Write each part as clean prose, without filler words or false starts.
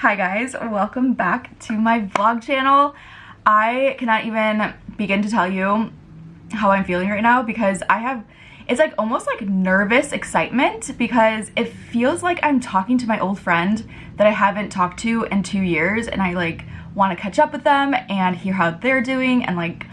Hi guys, welcome back to my vlog channel. I cannot even begin to tell you how I'm feeling right now because it's like almost like nervous excitement because it feels like I'm talking to my old friend that I haven't talked to in 2 years, and I like want to catch up with them and hear how they're doing, and like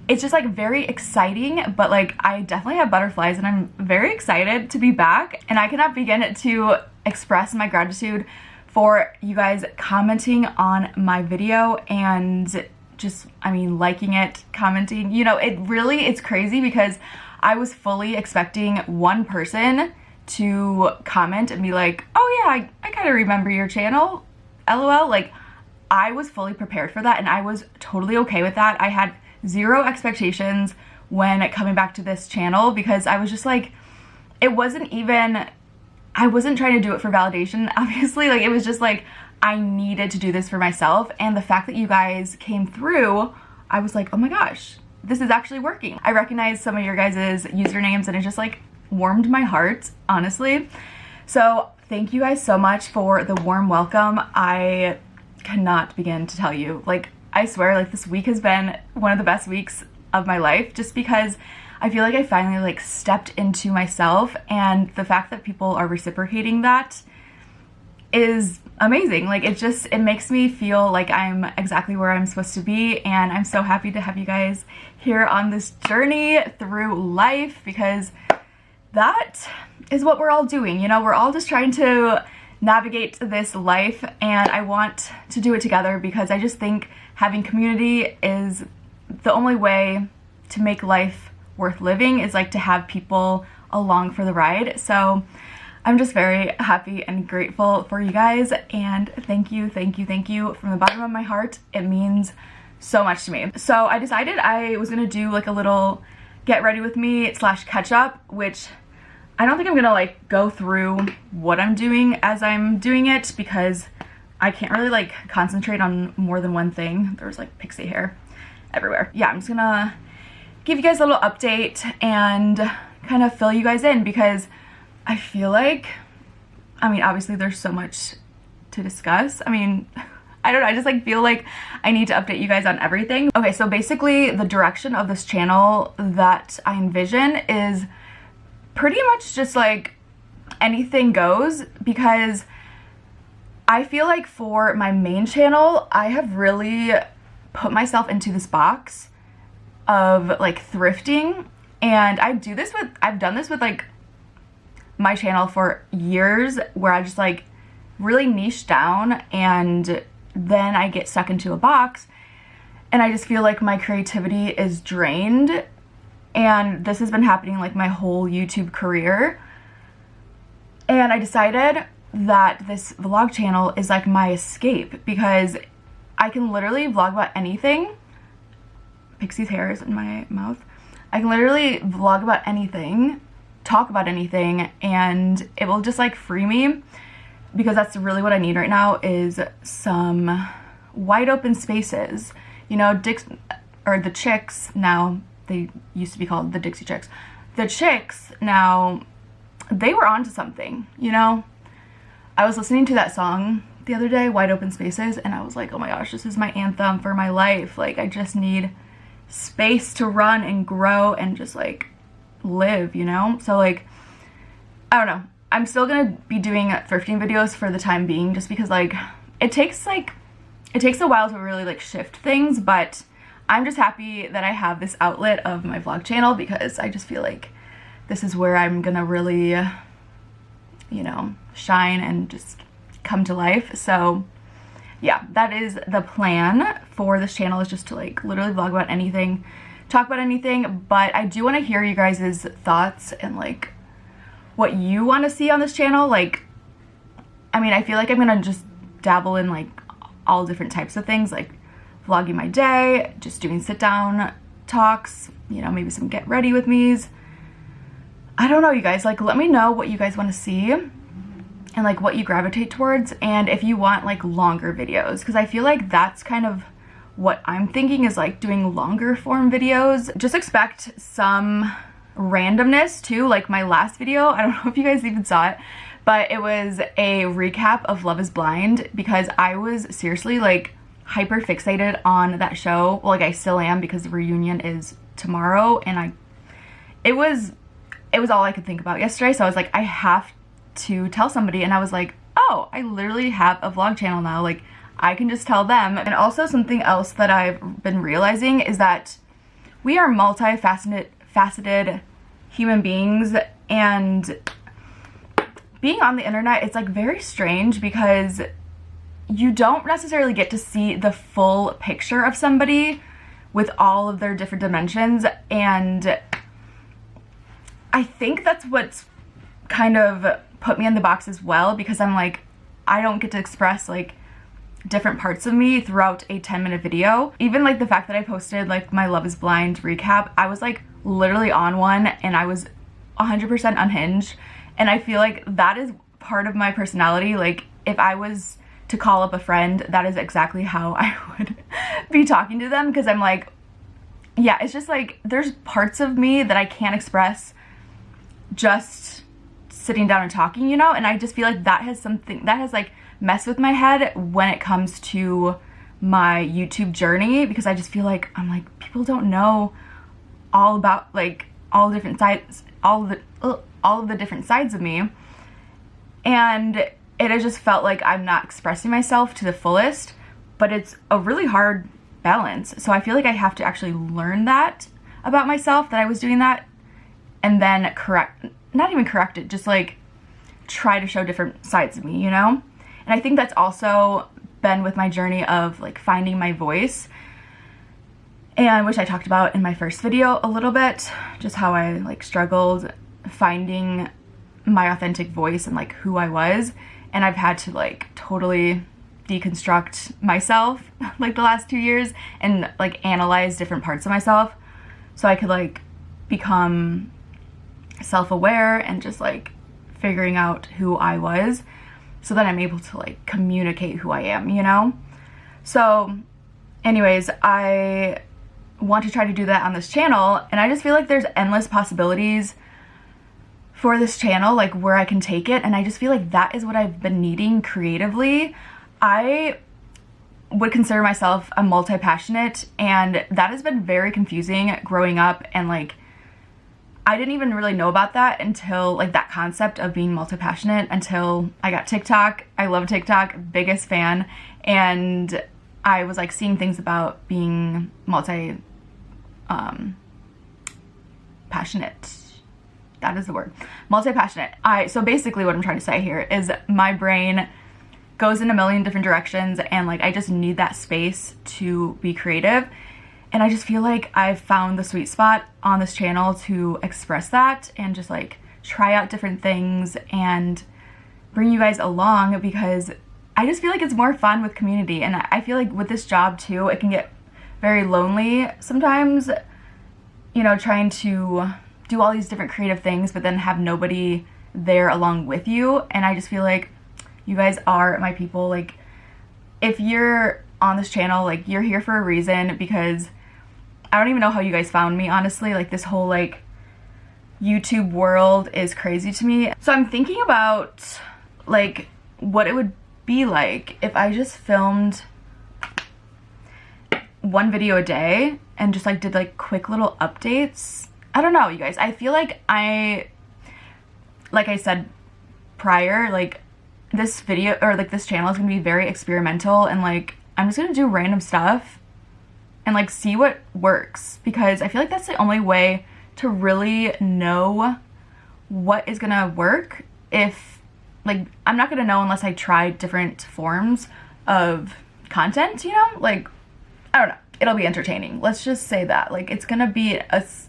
it's just like very exciting. But like I definitely have butterflies and I'm very excited to be back, and I cannot begin to express my gratitude for you guys commenting on my video and just, I mean, liking it, commenting. You know, it's crazy because I was fully expecting one person to comment and be like, oh yeah, I kind of remember your channel, LOL. Like, I was fully prepared for that and I was totally okay with that. I had zero expectations when coming back to this channel because I was just like, I wasn't trying to do it for validation, obviously. Like, it was just like, I needed to do this for myself. And the fact that you guys came through, I was like, oh my gosh, this is actually working. I recognized some of your guys' usernames and it just like warmed my heart, honestly. So thank you guys so much for the warm welcome. I cannot begin to tell you. Like, I swear, like, this week has been one of the best weeks of my life just because I feel like I finally like stepped into myself, and the fact that people are reciprocating that is amazing. Like, it makes me feel like I'm exactly where I'm supposed to be, and I'm so happy to have you guys here on this journey through life because that is what we're all doing. You know, we're all just trying to navigate this life, and I want to do it together because I just think having community is the only way to make life worth living, is like to have people along for the ride. So I'm just very happy and grateful for you guys, and thank you from the bottom of my heart. It means so much to me. So I decided I was gonna do like a little get ready with me / catch up, which I don't think I'm gonna like go through what I'm doing as I'm doing it because I can't really like concentrate on more than one thing. There's like pixie hair everywhere. Yeah, I'm just gonna give you guys a little update and kind of fill you guys in because I feel like, I mean, obviously there's so much to discuss. I mean, I don't know, I just like feel like I need to update you guys on everything. Okay, so basically the direction of this channel that I envision is pretty much just like anything goes, because I feel like for my main channel, I have really put myself into this box of like thrifting, and I've done this with like my channel for years, where I just like really niche down and then I get stuck into a box and I just feel like my creativity is drained. And this has been happening like my whole YouTube career, and I decided that this vlog channel is like my escape because I can literally vlog about anything. Pixie's hair is in my mouth. I can literally vlog about anything, talk about anything, and it will just like free me, because that's really what I need right now, is some wide open spaces. You know, the chicks now, they used to be called the Dixie Chicks. The chicks now, they were onto something, you know? I was listening to that song the other day, Wide Open Spaces, and I was like, oh my gosh, this is my anthem for my life. Like, I just need space to run and grow and just like live, you know? So like, I don't know, I'm still gonna be doing thrifting videos for the time being, just because like it takes a while to really like shift things, but I'm just happy that I have this outlet of my vlog channel because I just feel like this is where I'm gonna really, you know, shine and just come to life. So yeah, that is the plan for this channel, is just to like literally vlog about anything, talk about anything. But I do want to hear you guys' thoughts and like what you want to see on this channel. Like, I mean, I feel like I'm gonna just dabble in like all different types of things, like vlogging my day, just doing sit down talks, you know, maybe some get ready with me's. I don't know, you guys, like let me know what you guys want to see and like what you gravitate towards, and if you want like longer videos, because I feel like that's kind of what I'm thinking, is like doing longer form videos. Just expect some randomness too, like my last video. I don't know if you guys even saw it, but it was a recap of Love is Blind because I was seriously like hyper fixated on that show. Well, like I still am because the reunion is tomorrow, and it was all I could think about yesterday. So I was like, I have to tell somebody, and I was like, oh, I literally have a vlog channel now. Like I can just tell them. And also something else that I've been realizing is that we are multifaceted human beings, and being on the internet, it's like very strange because you don't necessarily get to see the full picture of somebody with all of their different dimensions. And I think that's what's kind of put me in the box as well, because I'm like, I don't get to express like different parts of me throughout a 10-minute video. Even like the fact that I posted like my Love is Blind recap, I was like literally on one and I was 100% unhinged. And I feel like that is part of my personality. Like if I was to call up a friend, that is exactly how I would be talking to them, because I'm like, yeah, it's just like there's parts of me that I can't express just sitting down and talking, you know? And I just feel like that has like messed with my head when it comes to my YouTube journey, because I just feel like I'm like, people don't know all about like all the different sides, all of the different sides of me, and it has just felt like I'm not expressing myself to the fullest. But it's a really hard balance, so I feel like I have to actually learn that about myself, that I was doing that, and then not even correct it, just like try to show different sides of me, you know? And I think that's also been with my journey of like finding my voice, and which I talked about in my first video a little bit, just how I like struggled finding my authentic voice and like who I was. And I've had to like totally deconstruct myself like the last 2 years and like analyze different parts of myself so I could like become self-aware and just like figuring out who I was, so that I'm able to like communicate who I am, you know? So anyways, I want to try to do that on this channel, and I just feel like there's endless possibilities for this channel, like where I can take it. And I just feel like that is what I've been needing creatively. I would consider myself a multi-passionate, and that has been very confusing growing up, and like I didn't even really know about that until like that concept of being multi-passionate until I got TikTok. I love TikTok, biggest fan, and I was like seeing things about being passionate. That is the word. Multi-passionate. So basically what I'm trying to say here is my brain goes in a million different directions, and like I just need that space to be creative. And I just feel like I've found the sweet spot on this channel to express that and just like try out different things and bring you guys along, because I just feel like it's more fun with community. And I feel like with this job too, it can get very lonely sometimes, you know, trying to do all these different creative things but then have nobody there along with you. And I just feel like you guys are my people. Like if you're on this channel, like you're here for a reason, because I don't even know how you guys found me, honestly. Like this whole like YouTube world is crazy to me. So I'm thinking about like what it would be like if I just filmed one video a day and just like did like quick little updates. I don't know, you guys. I feel like like I said prior, like this video or like this channel is gonna be very experimental, and like I'm just gonna do random stuff and like see what works, because I feel like that's the only way to really know what is gonna work. If like I'm not gonna know unless I try different forms of content, you know? Like I don't know, it'll be entertaining, let's just say that. Like it's gonna be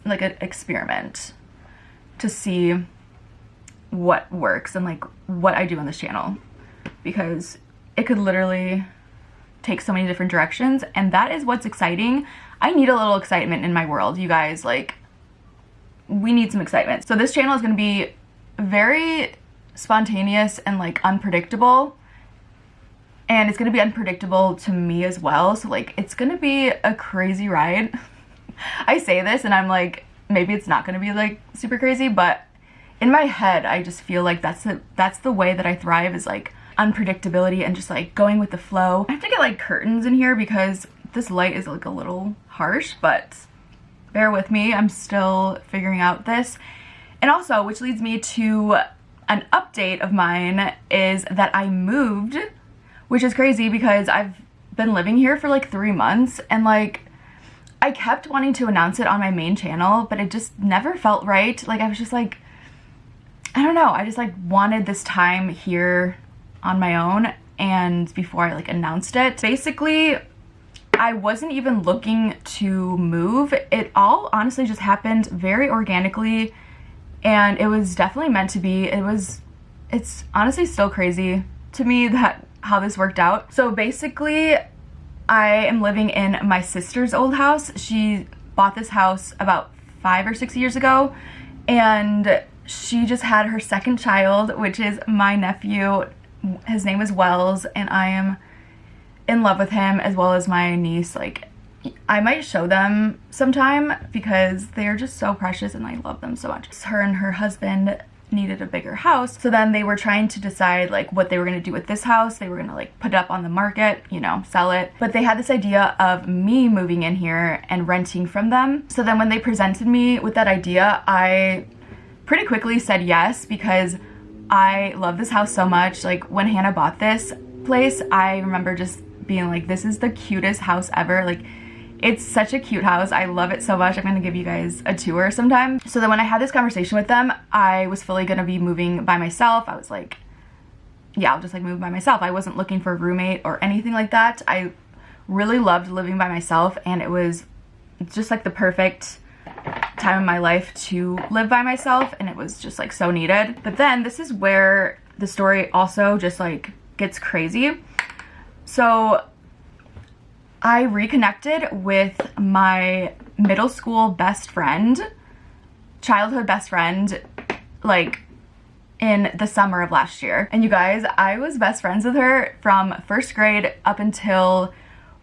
like an experiment to see what works and like what I do on this channel, because it could literally take so many different directions, and that is what's exciting. I need a little excitement in my world, you guys. Like we need some excitement. So this channel is going to be very spontaneous and like unpredictable, and it's going to be unpredictable to me as well. So like it's going to be a crazy ride. I say this and I'm like, maybe it's not going to be like super crazy, but in my head, I just feel like that's the way that I thrive, is like unpredictability and just like going with the flow. I have to get like curtains in here because this light is like a little harsh, but bear with me, I'm still figuring out this. And also, which leads me to an update of mine, is that I moved, which is crazy because I've been living here for like 3 months, and like I kept wanting to announce it on my main channel, but it just never felt right. Like I was just like, I don't know, I just like wanted this time here on my own, and before I like announced it. Basically, I wasn't even looking to move. It all honestly just happened very organically, and it was definitely meant to be. It's honestly still crazy to me that how this worked out. So basically, I am living in my sister's old house. She bought this house about 5 or 6 years ago, and she just had her second child, which is my nephew. His name is Wells, and I am in love with him, as well as my niece. Like, I might show them sometime because they are just so precious and I love them so much. Her and her husband needed a bigger house, so then they were trying to decide like what they were going to do with this house. They were going to like put it up on the market, you know, sell it, but they had this idea of me moving in here and renting from them. So then when they presented me with that idea, I pretty quickly said yes, because I love this house so much. Like when Hannah bought this place, I remember just being like, this is the cutest house ever. Like, it's such a cute house. I love it so much. I'm gonna give you guys a tour sometime. So then when I had this conversation with them, I was fully gonna be moving by myself. I was like, yeah, I'll just like move by myself. I wasn't looking for a roommate or anything like that. I really loved living by myself, and it was just like the perfect time in my life to live by myself, and it was just like so needed. But then this is where the story also just like gets crazy. So I reconnected with my middle school best friend, childhood best friend, like in the summer of last year. And you guys, I was best friends with her from 1st grade up until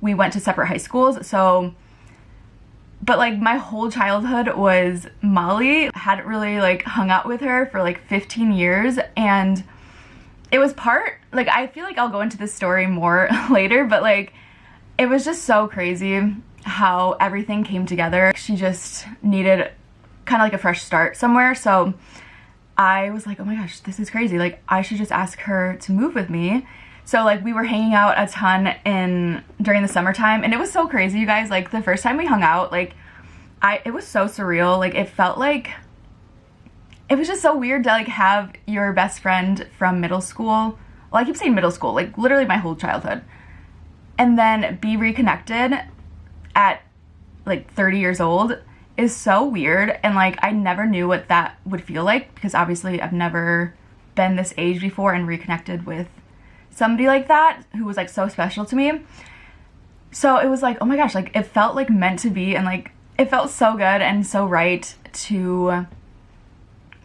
we went to separate high schools. So, but like my whole childhood was Molly. I hadn't really like hung out with her for like 15 years, and it was like, I feel like I'll go into this story more later, but like it was just so crazy how everything came together. She just needed kind of like a fresh start somewhere. So I was like, oh my gosh, this is crazy. Like, I should just ask her to move with me. So like we were hanging out a ton during the summertime, and it was so crazy, you guys. Like the first time we hung out, like it was so surreal. Like it felt like, it was just so weird to like have your best friend from middle school. Well, I keep saying middle school, like literally my whole childhood, and then be reconnected at like 30 years old is so weird. And like I never knew what that would feel like, because obviously I've never been this age before and reconnected with somebody like that who was like so special to me. So it was like, oh my gosh, like it felt like meant to be, and like it felt so good and so right to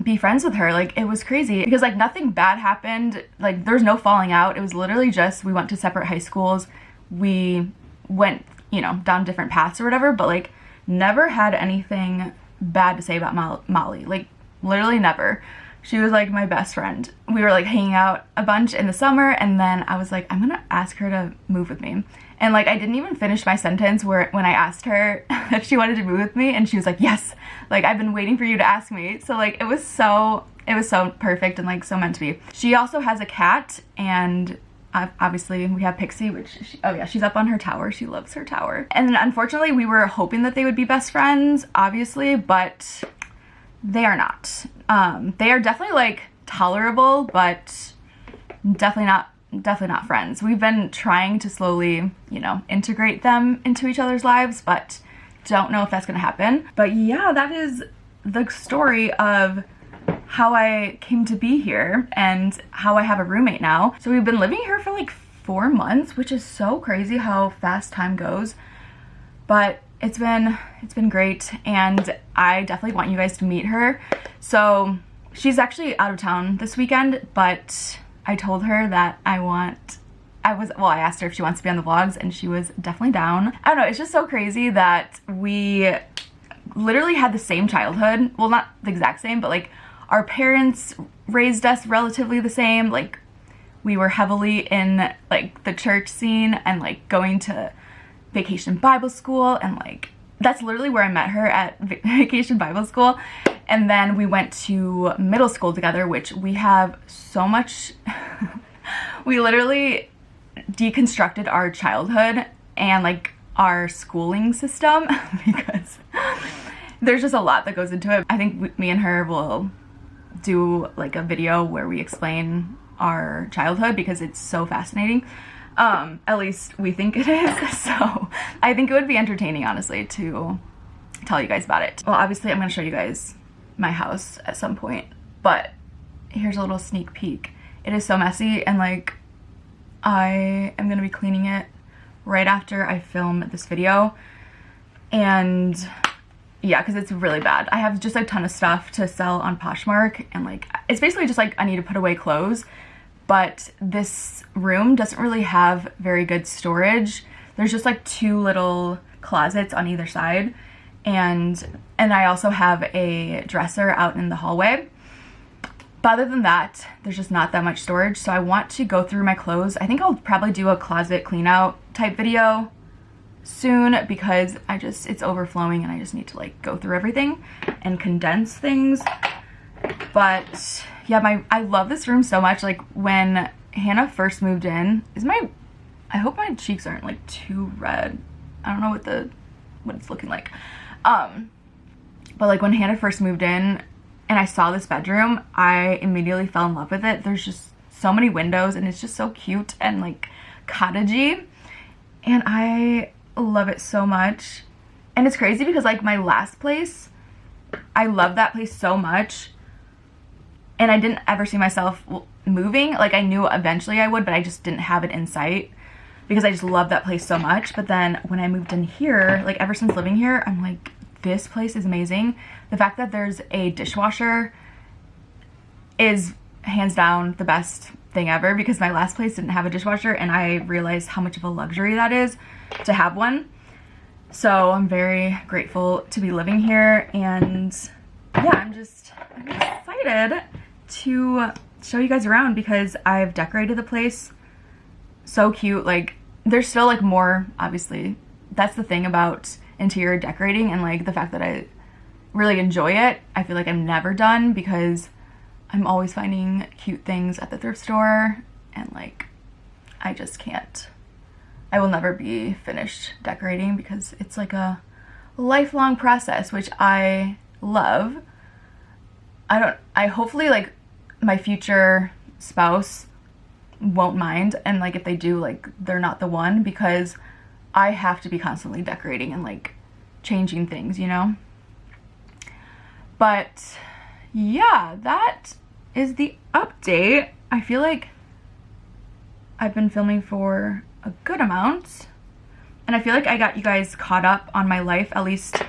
be friends with her. Like it was crazy because like nothing bad happened. Like there's no falling out. It was literally just, we went to separate high schools. We went, you know, down different paths or whatever, but like never had anything bad to say about Molly. Like literally never. She was like my best friend. We were like hanging out a bunch in the summer, and then I was like, I'm gonna ask her to move with me. And like I didn't even finish my sentence when I asked her if she wanted to move with me, and she was like, yes, like I've been waiting for you to ask me. So like it was so perfect and like so meant to be. She also has a cat, and obviously we have Pixie, which oh yeah, she's up on her tower. She loves her tower. And then unfortunately we were hoping that they would be best friends, obviously, but they are not. They are definitely like tolerable, but definitely not friends. We've been trying to slowly, you know, integrate them into each other's lives, but don't know if that's gonna happen. But yeah, that is the story of how I came to be here and how I have a roommate now. So we've been living here for like 4 months, which is so crazy how fast time goes. But it's been great, and I definitely want you guys to meet her. So she's actually out of town this weekend, but I told her that I asked her if she wants to be on the vlogs, and she was definitely down. I don't know, it's just so crazy that we literally had the same childhood. Well, not the exact same, but like our parents raised us relatively the same. Like, we were heavily in like the church scene and like going to Vacation Bible School, and like that's literally where I met her, at Vacation Bible School. And then we went to middle school together, which we have so much we literally deconstructed our childhood and like our schooling system because there's just a lot that goes into it. I think me and her will do like a video where we explain our childhood because it's so fascinating. At least we think it is. So I think it would be entertaining, honestly, to tell you guys about it. Well, obviously I'm gonna show you guys my house at some point, but here's a little sneak peek. It is so messy, and like I am gonna be cleaning it right after I film this video. And yeah, because it's really bad. I have just a ton of stuff to sell on Poshmark, and like it's basically just like I need to put away clothes. But this room doesn't really have very good storage. There's just like 2 little closets on either side, and I also have a dresser out in the hallway. But other than that, there's just not that much storage. So I want to go through my clothes. I think I'll probably do a closet clean out type video soon because it's overflowing and I just need to like go through everything and condense things. But yeah, I love this room so much. Like when Hannah first moved in, I hope my cheeks aren't like too red. I don't know what it's looking like. But like when Hannah first moved in and I saw this bedroom, I immediately fell in love with it. There's just so many windows and it's just so cute and like cottagey, and I love it so much. And it's crazy because like my last place, I love that place so much, and I didn't ever see myself moving. Like I knew eventually I would, but I just didn't have it in sight because I just love that place so much. But then when I moved in here, like ever since living here, I'm like, this place is amazing. The fact that there's a dishwasher is hands down the best thing ever, because my last place didn't have a dishwasher and I realized how much of a luxury that is to have one. So I'm very grateful to be living here, and yeah, I'm excited to show you guys around because I've decorated the place so cute. Like there's still like more, obviously. That's the thing about interior decorating, and like the fact that I really enjoy it. I feel like I'm never done because I'm always finding cute things at the thrift store, and like I just can't. I will never be finished decorating because it's like a lifelong process, which I love. I hopefully like my future spouse won't mind, and like if they do, like they're not the one, because I have to be constantly decorating and like changing things, you know? But yeah, that is the update. I feel like I've been filming for a good amount, and I feel like I got you guys caught up on my life, at least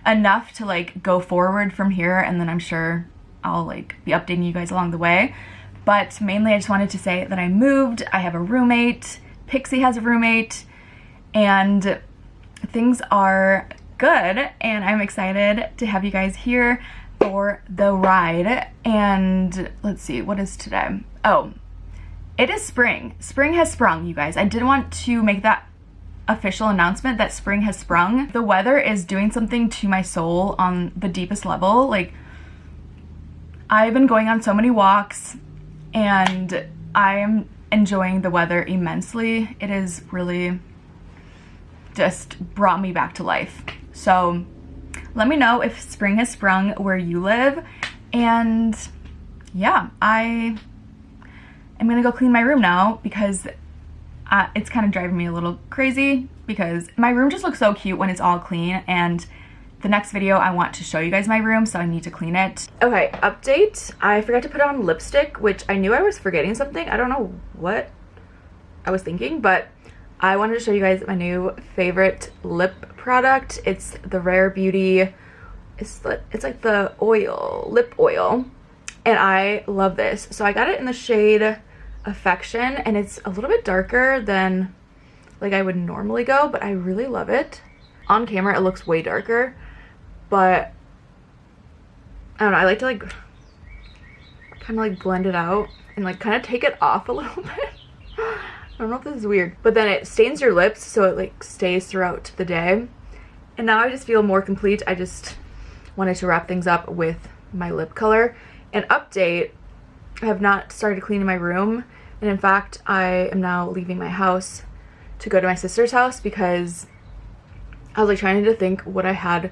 enough to like go forward from here, and then I'm sure I'll like be updating you guys along the way. But mainly I just wanted to say that I moved, I have a roommate, Pixie has a roommate, and things are good, and I'm excited to have you guys here for the ride. And let's see, what is today? Oh, it is spring. Spring has sprung, you guys. I did want to make that official announcement that spring has sprung. The weather is doing something to my soul on the deepest level. Like, I've been going on so many walks and I am enjoying the weather immensely. It has really just brought me back to life. So let me know if spring has sprung where you live. And yeah, I'm gonna go clean my room now because it's kind of driving me a little crazy because my room just looks so cute when it's all clean, and the next video I want to show you guys my room, so I need to clean it. Okay, update. I forgot to put on lipstick, which I knew I was forgetting something. I don't know what I was thinking, but I wanted to show you guys my new favorite lip product. It's the Rare Beauty, it's like the oil, lip oil, and I love this. So I got it in the shade Affection, and it's a little bit darker than like I would normally go, but I really love it. On camera it looks way darker, but I don't know, I like to like kind of like blend it out and like kind of take it off a little bit. I don't know if this is weird, but then it stains your lips so it like stays throughout the day. And now I just feel more complete. I just wanted to wrap things up with my lip color. An update, I have not started cleaning my room, and in fact I am now leaving my house to go to my sister's house because I was like trying to think what I had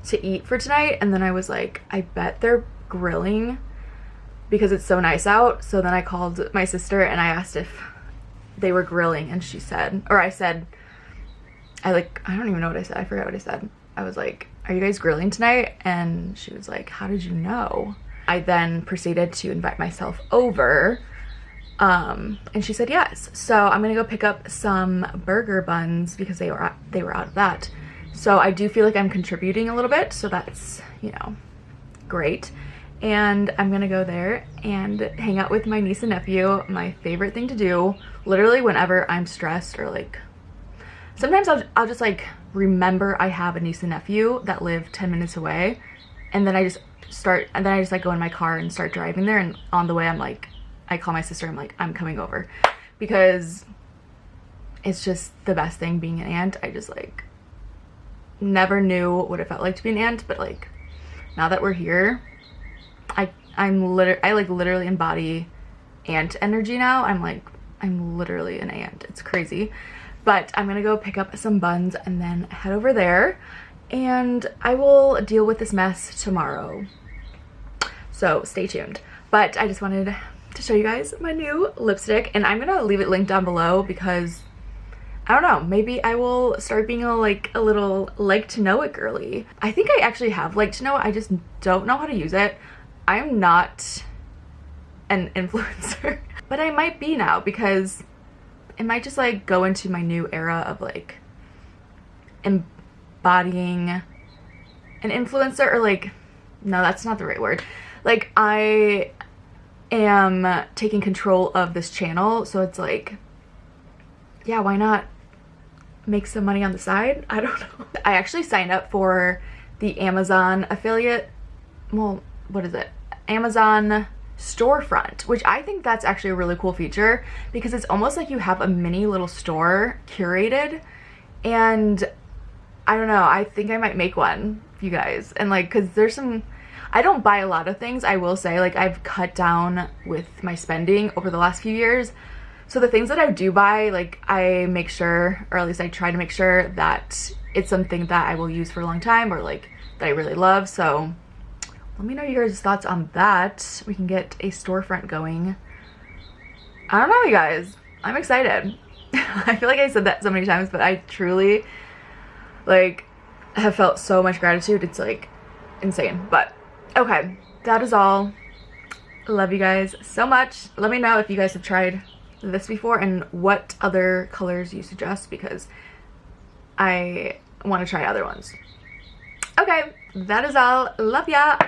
to eat for tonight, and then I was like, I bet they're grilling because it's so nice out. So then I called my sister and I asked if they were grilling, and she said, or I said, I don't even know what I said. I forgot what I said. I was like, are you guys grilling tonight? And she was like, how did you know? I then proceeded to invite myself over, and she said yes. So I'm gonna go pick up some burger buns because they were out of that. So I do feel like I'm contributing a little bit, so that's, you know, great. And I'm gonna go there and hang out with my niece and nephew, my favorite thing to do, literally whenever I'm stressed, or like sometimes I'll just like remember I have a niece and nephew that live 10 minutes away, and then I just like go in my car and start driving there, and on the way I'm like, I call my sister, I'm like, I'm coming over, because it's just the best thing being an aunt. I just like never knew what it felt like to be an aunt, but like now that we're here, I literally embody aunt energy now. I'm literally an aunt. It's crazy. But I'm gonna go pick up some buns and then head over there, and I will deal with this mess tomorrow. So stay tuned. But I just wanted to show you guys my new lipstick, and I'm gonna leave it linked down below because I don't know, maybe I will start being a little like to know it girly. I think I actually have like to know it, I just don't know how to use it. I'm not an influencer, but I might be now, because it might just like go into my new era of like embodying an influencer, or like, no, that's not the right word. Like, I am taking control of this channel, so it's like, yeah, why not make some money on the side? I don't know. I actually signed up for the Amazon affiliate, well, what is it? Amazon storefront, which I think that's actually a really cool feature, because it's almost like you have a mini little store curated, and I don't know, I think I might make one, you guys. And like, because there's some, I don't buy a lot of things, I will say, like I've cut down with my spending over the last few years. So the things that I do buy, like I make sure, or at least I try to make sure that it's something that I will use for a long time, or like that I really love. So let me know your guys' thoughts on that. We can get a storefront going. I don't know, you guys. I'm excited. I feel like I said that so many times, but I truly like have felt so much gratitude. It's like insane. But okay, that is all. Love you guys so much. Let me know if you guys have tried this before and what other colors you suggest, because I want to try other ones. Okay, that is all. Love ya.